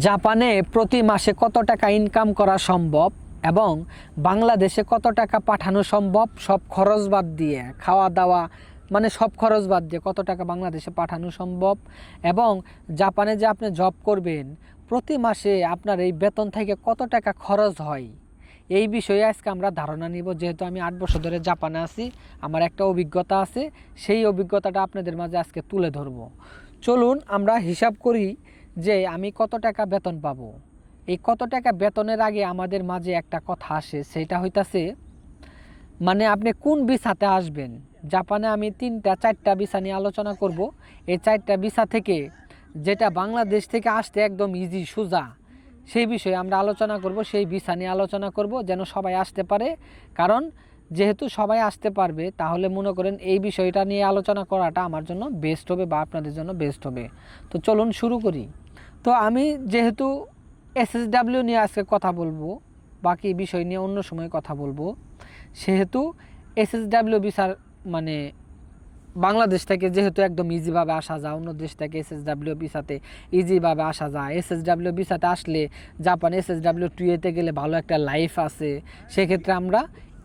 জাপানে প্রতি মাসে কত টাকা ইনকাম করা সম্ভব এবং বাংলাদেশে কত টাকা পাঠানো সম্ভব, সব খরচ বাদ দিয়ে, খাওয়া দাওয়া মানে সব খরচ বাদ দিয়ে কত টাকা বাংলাদেশে পাঠানো সম্ভব এবং জাপানে যে আপনি জব করবেন প্রতি মাসে আপনার এই বেতন থেকে কত টাকা খরচ হয়, এই বিষয়ে আজকে আমরা ধারণা নিব। যেহেতু আমি 8 বছর ধরে জাপানে আছি, আমার একটা অভিজ্ঞতা আছে, সেই অভিজ্ঞতাটা আপনাদের মাঝে আজকে তুলে ধরব। চলুন আমরা হিসাব করি যে আমি কত টাকা বেতন পাবো। এই কত টাকা বেতনের আগে আমাদের মাঝে একটা কথা আসে, সেটা হইতাছে মানে আপনি কোন ভিসাতে আসবেন। জাপানে আমি 3-4টা ভিসা নিয়ে আলোচনা করব। এই 4টা ভিসা থেকে যেটা বাংলাদেশ থেকে আসতে একদম ইজি সোজা, সেই বিষয়ে আমরা আলোচনা করব। সেই ভিসা নিয়ে আলোচনা করব যেন সবাই আসতে পারে, কারণ যেহেতু সবাই আসতে পারবে তাহলে মনে করেন এই বিষয়টা নিয়ে আলোচনা করাটা আমার জন্য বেস্ট হবে বা আপনাদের জন্য বেস্ট হবে। তো চলুন শুরু করি। তো আমি যেহেতু এসএসডাব্লিউ নিয়ে আজকে কথা বলবো, বাকি বিষয় নিয়ে অন্য সময় কথা বলবো, সেহেতু এসএসডাব্লিউ ভিসার মানে বাংলাদেশ থেকে যেহেতু একদম ইজিভাবে আসা যায়, অন্য দেশ থেকে এসএসডাব্লিউ ভিসাতে ইজিভাবে আসা যায়। এসএসডাব্লিউ ভিসাতে আসলে জাপান এসএসডাব্লিউ 2 গেলে ভালো একটা লাইফ আছে, সেক্ষেত্রে আমরা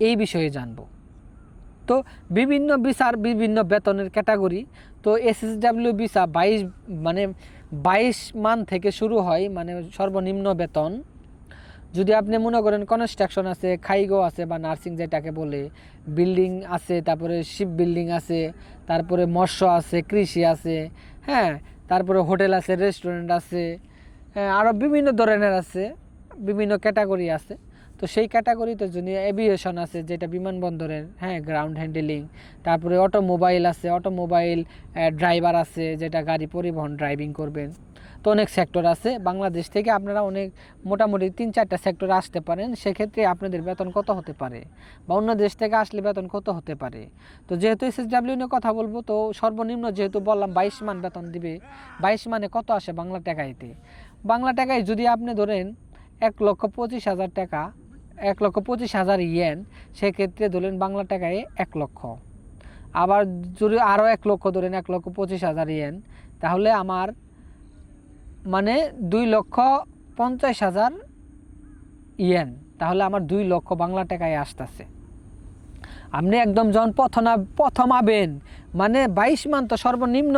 এই বিষয়ে জানব। তো বিভিন্ন ভিসার বিভিন্ন বেতনের ক্যাটাগরি। তো এসএসডাব্লিউ ভিসা 22 মান থেকে শুরু হয়, মানে সর্বনিম্ন বেতন। যদি আপনি মনে করেন কনস্ট্রাকশন আছে, খাইগো আছে বা নার্সিং যেটাকে বলে, বিল্ডিং আছে, তারপরে শিপ বিল্ডিং আছে, তারপরে মৎস্য আছে, কৃষি আছে, হ্যাঁ, তারপরে হোটেল আছে, রেস্টুরেন্ট আছে, হ্যাঁ, আরও বিভিন্ন ধরনের আছে, বিভিন্ন ক্যাটাগরি আছে। তো সেই ক্যাটাগরিতে যদি এভিয়েশন আছে, যেটা বিমানবন্দরের, হ্যাঁ, গ্রাউন্ড হ্যান্ডেলিং, তারপরে অটোমোবাইল আছে, অটোমোবাইল ড্রাইভার আছে, যেটা গাড়ি পরিবহন ড্রাইভিং করবেন। তো অনেক সেক্টর আছে। বাংলাদেশ থেকে আপনারা অনেক মোটামুটি 3-4টা সেক্টরে আসতে পারেন। সেক্ষেত্রে আপনাদের বেতন কত হতে পারে বা অন্য দেশ থেকে আসলে বেতন কত হতে পারে। তো যেহেতু এসএসডাব্লিউ নিয়ে কথা বলবো, তো সর্বনিম্ন যেহেতু বললাম 22 মান বেতন দিবে। 22 মানে কত আসে বাংলা টাকাইতে? বাংলা টাকায় যদি আপনি ধরেন 1,25,000 টাকা, 1,25,000 ইয়েন, সেক্ষেত্রে ধরেন বাংলা টাকায় 1 লক্ষ। আবার যদি আরও 1 লক্ষ ধরেন, 1,25,000 ইয়েন, তাহলে আমার মানে 2,50,000 ইয়েন, তাহলে আমার 2 লক্ষ বাংলা টাকায় আসতেছে। আপনি একদম যখন প্রথম আবেন, মানে 22 মান তো সর্বনিম্ন,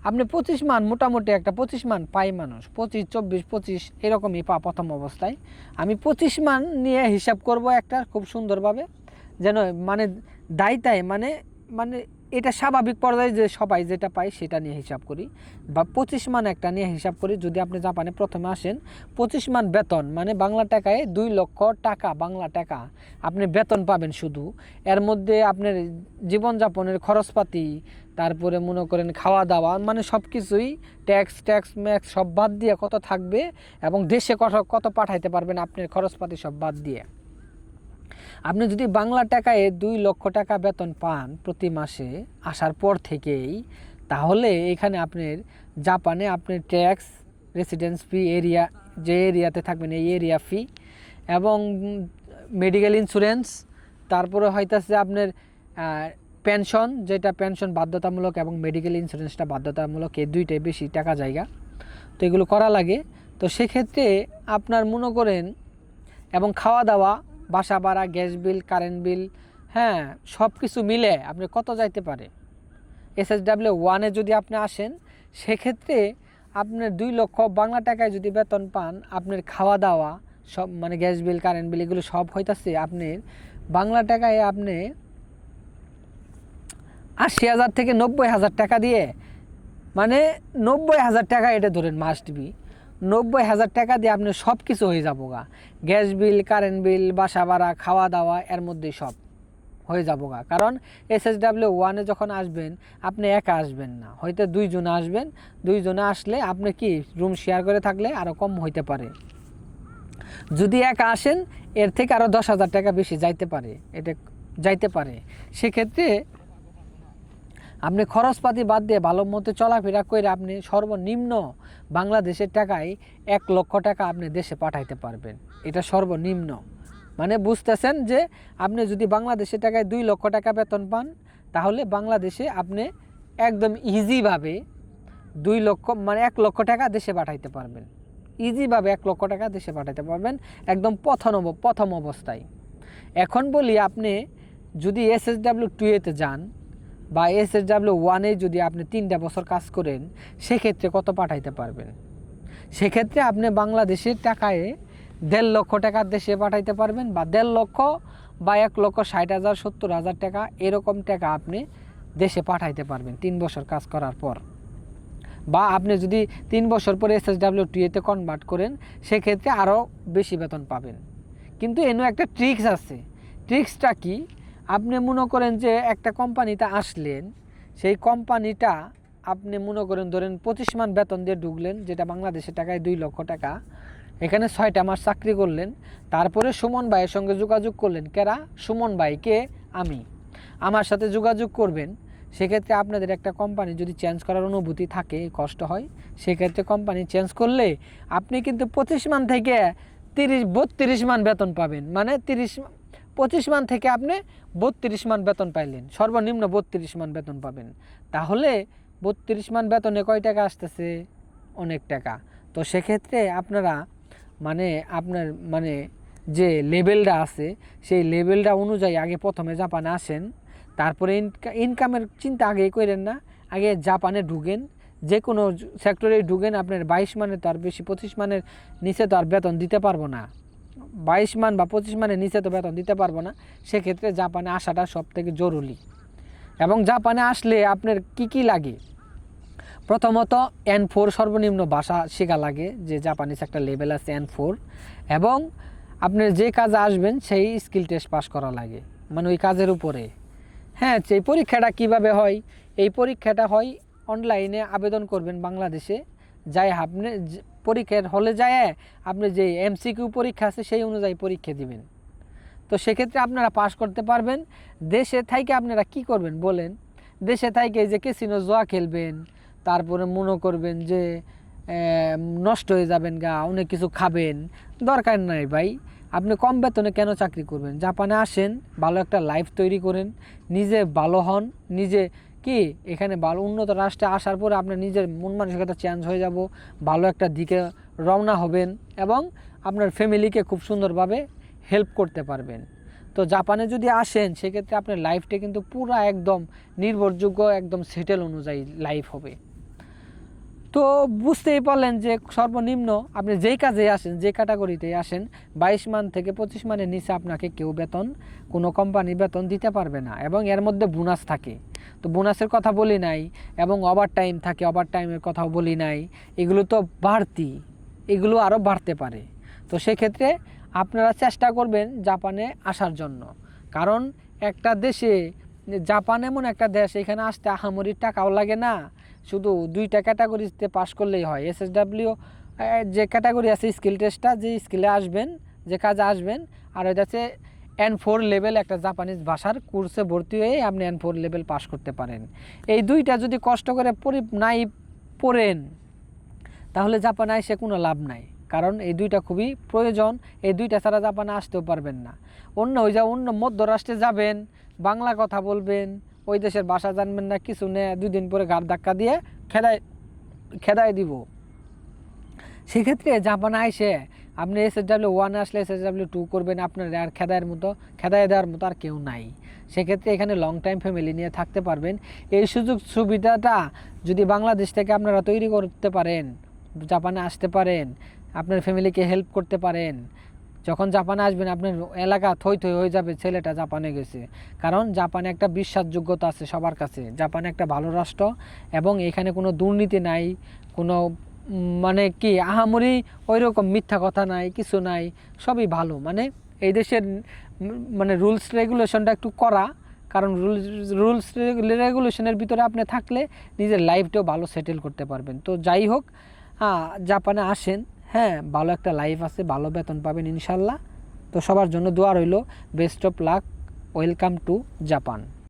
আপনি 25 মান মোটামুটি একটা 25 মান পাই মানুষ, 25, 24, 25 এরকমই পা প্রথম অবস্থায়। আমি 25 মান নিয়ে হিসাব করব একটা খুব সুন্দরভাবে, যেন মানে দায়িত্বায় মানে মানে এটা স্বাভাবিক পর্যায়ে যে সবাই যেটা পায় সেটা নিয়ে হিসাব করি, বা 25 মান একটা নিয়ে হিসাব করি। যদি আপনি জাপানে প্রথমে আসেন, 25 মান বেতন মানে বাংলা টাকায় 2 লক্ষ টাকা বাংলা টাকা আপনি বেতন পাবেন। শুধু এর মধ্যে আপনার জীবনযাপনের খরচপাতি, তারপরে মনে করেন খাওয়া দাওয়া, মানে সব কিছুই ট্যাক্স ম্যাক্স সব বাদ দিয়ে কত থাকবে এবং দেশে কত পাঠাইতে পারবেন আপনার খরচপাতি সব বাদ দিয়ে। আপনি যদি বাংলা টাকায় 2 লক্ষ টাকা বেতন পান প্রতি মাসে আসার পর থেকেই, তাহলে এখানে আপনার জাপানে আপনার ট্যাক্স, রেসিডেন্স ফি, এরিয়া যে এরিয়াতে থাকবেন এই এরিয়া ফি এবং মেডিকেল ইন্স্যুরেন্স, তারপরে হইতাছে আপনার পেনশন, যেটা পেনশন বাধ্যতামূলক এবং মেডিকেল ইন্স্যুরেন্সটা বাধ্যতামূলক, এই দুইটাই বেশি টাকা জায়গা। তো এগুলো করা লাগে। তো সেক্ষেত্রে আপনার মনে করেন এবং খাওয়া দাওয়া, বাসা ভাড়া, গ্যাস বিল, কারেন্ট বিল, হ্যাঁ, সব কিছু মিলে আপনি কত যাইতে পারে। এসএসডাব্লিউ 1-এ যদি আপনি আসেন, সেক্ষেত্রে আপনার 2 লক্ষ বাংলা টাকায় যদি বেতন পান, আপনার খাওয়া দাওয়া সব মানে গ্যাস বিল, কারেন্ট বিল এগুলো সব হইতাছে আপনার বাংলা টাকায় আপনি 80,000 থেকে 90,000 টাকা দিয়ে, মানে 90,000 টাকা এটা ধরেন মাস্ট বি, 90,000 টাকা দিয়ে আপনি সব কিছু হয়ে যাবো গা। গ্যাস বিল, কারেন্ট বিল, বাসা ভাড়া, খাওয়া দাওয়া এর মধ্যে সব হয়ে যাবো গা। কারণ এসএসডাব্লিউ 1-এ যখন আসবেন আপনি একা আসবেন না, হয়তো 2 জনে আসবেন। 2 জনে আসলে আপনি কি রুম শেয়ার করে থাকলে আরও কম হইতে পারে। যদি একা আসেন এর থেকে আরও 10,000 টাকা বেশি যাইতে পারে, এটা যাইতে পারে। সেক্ষেত্রে আপনি খরচপাতি বাদ দিয়ে ভালো মতো চলাফেরা করে আপনি সর্বনিম্ন বাংলাদেশের টাকায় 1 লক্ষ টাকা আপনি দেশে পাঠাইতে পারবেন। এটা সর্বনিম্ন, মানে বুঝতেছেন যে আপনি যদি বাংলাদেশের টাকায় 2 লক্ষ টাকা বেতন পান, তাহলে বাংলাদেশে আপনি একদম ইজিভাবে 2 লক্ষ মানে 1 লক্ষ টাকা দেশে পাঠাইতে পারবেন। ইজিভাবে 1 লক্ষ টাকা দেশে পাঠাতে পারবেন একদম প্রথম অবস্থায়। এখন বলি, আপনি যদি SSW-2-তে যান বা SSW-1-এ যদি আপনি 3টা বছর কাজ করেন, সেক্ষেত্রে কত পাঠাইতে পারবেন? সেক্ষেত্রে আপনি বাংলাদেশের টাকায় 1.5 লক্ষ টাকা দেশে পাঠাইতে পারবেন, বা 1.5 লক্ষ বা 1,60,000 70,000 টাকা এরকম টাকা আপনি দেশে পাঠাইতে পারবেন 3 বছর কাজ করার পর। বা আপনি যদি 3 বছর পরে SSW-2-তে কনভার্ট করেন, সেক্ষেত্রে আরও বেশি বেতন পাবেন। কিন্তু এনও একটা ট্রিক্স আছে। ট্রিক্সটা কি? আপনি মনে করেন যে একটা কোম্পানিতে আসলেন, সেই কোম্পানিটা আপনি মনে করেন ধরেন 25 মান বেতন দিয়ে ঢুকলেন, যেটা বাংলাদেশের টাকায় 2 লক্ষ টাকা। এখানে 6টা মাস চাকরি করলেন, তারপরে সুমন ভাইয়ের সঙ্গে যোগাযোগ করলেন। কেরা? সুমন ভাইকে আমি, আমার সাথে যোগাযোগ করবেন। সেক্ষেত্রে আপনাদের একটা কোম্পানি যদি চেঞ্জ করার অনুভূতি থাকে, কষ্ট হয়, সেক্ষেত্রে কোম্পানি চেঞ্জ করলে আপনি কিন্তু 25 মান থেকে 32 মান বেতন পাবেন। মানে 25 মান থেকে আপনি 32 মান বেতন পাইলেন, সর্বনিম্ন 32 মান বেতন পাবেন। তাহলে 32 মান বেতনে কয় টাকা আসতেছে? অনেক টাকা। তো সেক্ষেত্রে আপনারা আপনার যে লেভেলটা আছে, সেই লেভেলটা অনুযায়ী আগে প্রথমে জাপানে আসেন। তারপরে ইনকামের চিন্তা আগেই করেন না, আগে জাপানে ঢুকেন। যে কোনো সেক্টরে ঢুকেন, আপনার 22 মানের তো আর বেশি, 25 মানের নিচে তো আর বেতন দিতে পারবো না। 22 মান বা 25 মানের নিচে তো বেতন দিতে পারবো না। সেক্ষেত্রে জাপানে আসাটা সবথেকে জরুরি। এবং জাপানে আসলে আপনার কি লাগে? প্রথমত N4 সর্বনিম্ন ভাষা শেখা লাগে, যে জাপানিজ একটা লেভেল আছে N4। এবং আপনার যে কাজে আসবেন সেই স্কিল টেস্ট পাস করা লাগে, মানে ওই কাজের উপরে। হ্যাঁ, সেই পরীক্ষাটা কিভাবে হয়? এই পরীক্ষাটা হয় অনলাইনে আবেদন করবেন বাংলাদেশে, যাই আপনি পরীক্ষার হলে যায় আপনি যে MCQ পরীক্ষা আছে সেই অনুযায়ী পরীক্ষা দিবেন। তো সেক্ষেত্রে আপনারা পাস করতে পারবেন। দেশে থাইকে আপনারা কি করবেন বলেন? দেশে থাইকে যে ক্যাসিনো জুয়া খেলবেন, তারপরে মনে করবেন যে নষ্ট হয়ে যাবেন গা, অনেক কিছু খাবেন। দরকার নাই ভাই, আপনি কম বেতনে কেন চাকরি করবেন? জাপানে আসেন, ভালো একটা লাইফ তৈরি করেন, নিজে ভালো হন, নিজে কি এখানে ভালো উন্নত রাষ্ট্রে আসার পরে আপনার নিজের মন মানসিকতা চেঞ্জ হয়ে যাব, ভালো একটা দিকে রওনা হবেন এবং আপনার ফ্যামিলিকে খুব সুন্দরভাবে হেল্প করতে পারবেন। তো জাপানে যদি আসেন, সেক্ষেত্রে আপনার লাইফটা কিন্তু পুরা একদম নির্ভরযোগ্য, একদম সেটেল অনুযায়ী লাইফ হবে। তো বুঝতেই পারলেন যে সর্বনিম্ন আপনি যেই কাজে আসেন, যে ক্যাটাগরিতে আসেন, 22 মান থেকে 25 মানের নিচে আপনাকে কেউ কোনো কোম্পানি বেতন দিতে পারবে না। এবং এর মধ্যে বোনাস থাকে, তো বোনাসের কথা বলি নাই। এবং ওভার টাইম থাকে, ওভার টাইমের কথাও বলি নাই। এগুলো তো বাড়তি, এগুলো আরও বাড়তে পারে। তো সেক্ষেত্রে আপনারা চেষ্টা করবেন জাপানে আসার জন্য। কারণ একটা দেশে, জাপান এমন একটা দেশ, এখানে আসতে আহামরির টাকাও লাগে না। শুধু 2টা ক্যাটাগরিতে পাস করলেই হয়। SSW যে ক্যাটাগরি আছে স্কিল টেস্টটা, যে স্কিলে আসবেন, যে কাজে আসবেন, আর ওইটা হচ্ছে N4 লেভেল একটা জাপানিজ ভাষার কোর্সে ভর্তি হয়ে আপনি N4 লেভেল পাস করতে পারেন। এই 2টা যদি কষ্ট করে নাই পড়েন, তাহলে জাপানে এসে কোনো লাভ নাই। কারণ এই 2টা খুবই প্রয়োজন। এই 2টা ছাড়া জাপানে আসতেও পারবেন না। অন্য মধ্যরাষ্ট্রে যাবেন, বাংলা কথা বলবেন, ওই দেশের ভাষা জানবেন না, কিছু নেই, 2 দিন পরে ঘাড় ধাক্কা দিয়ে খেদায় দিব। সেক্ষেত্রে জাপানে এসে আপনি SSW-1 আসলে SSW-2 করবেন, আপনার আর খেদায় দেওয়ার মতো আর কেউ নাই। সেক্ষেত্রে এখানে লং টাইম ফ্যামিলি নিয়ে থাকতে পারবেন। এই সুযোগ সুবিধাটা যদি বাংলাদেশ থেকে আপনারা তৈরি করতে পারেন, জাপানে আসতে পারেন, আপনার ফ্যামিলিকে হেল্প করতে পারেন, যখন জাপানে আসবেন আপনার এলাকা থই হয়ে যাবে ছেলেটা জাপানে গেছে। কারণ জাপানে একটা বিশ্বাসযোগ্যতা আছে সবার কাছে, জাপানে একটা ভালো রাষ্ট্র, এবং এখানে কোনো দুর্নীতি নাই, কোনো কি আহামরি ওই রকম মিথ্যা কথা নাই, কিছু নাই, সবই ভালো। এই দেশের রুলস রেগুলেশনটা একটু করা, কারণ রুলস রেগুলেশনের ভিতরে আপনি থাকলে নিজের লাইফটাও ভালো সেটেল করতে পারবেন। তো যাই হোক, জাপানে আসেন, হ্যাঁ, ভালো একটা লাইফ আছে, ভালো বেতন পাবেন ইনশাল্লাহ। তো সবার জন্য দোয়া রইল, best of luck, welcome to Japan.